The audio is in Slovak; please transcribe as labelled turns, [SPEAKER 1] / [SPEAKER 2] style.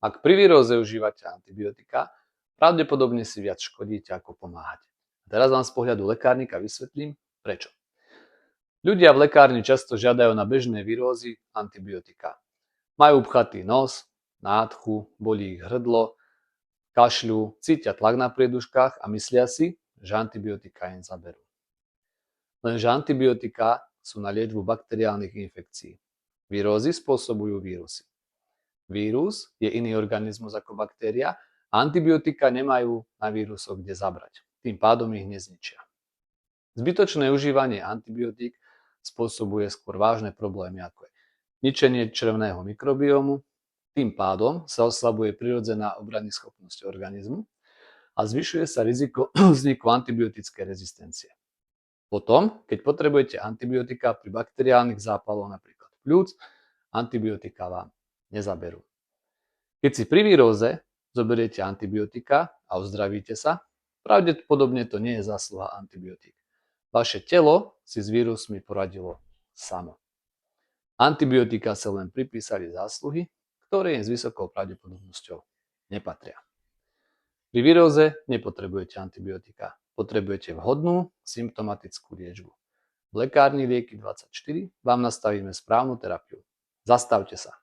[SPEAKER 1] Ak pri víróze užívate antibiotika, pravdepodobne si viac škodíte ako pomáhate. Teraz vám z pohľadu lekárnika vysvetlím, prečo. Ľudia v lekárni často žiadajú na bežné vírózy antibiotika. Majú pchatý nos, nádchu, bolí ich hrdlo, kašľú, cítia tlak na prieduškách a myslia si, že antibiotika im zaberú. Lenže antibiotika sú na liečbu bakteriálnych infekcií. Vírózy spôsobujú vírusy. Vírus je iný organizmus ako baktéria a antibiotika nemajú na vírusoch kde zabrať. Tým pádom ich nezničia. Zbytočné užívanie antibiotík spôsobuje skôr vážne problémy ako je ničenie črevného mikrobiomu, tým pádom sa oslabuje prirodzená obranyschopnosť organizmu a zvyšuje sa riziko vzniku antibiotickej rezistencie. Potom, keď potrebujete antibiotika pri bakteriálnych zápaloch napríklad pľúc, antibiotika vám nezaberú. Keď si pri víróze zoberiete antibiotika a uzdravíte sa, pravdepodobne to nie je zásluha antibiotík. Vaše telo si s vírusmi poradilo samo. Antibiotika sa len pripísali zásluhy, ktoré im s vysokou pravdepodobnosťou nepatria. Pri víróze nepotrebujete antibiotika, potrebujete vhodnú symptomatickú liečbu. V lekárni Lieky24 vám nastavíme správnu terapiu. Zastavte sa.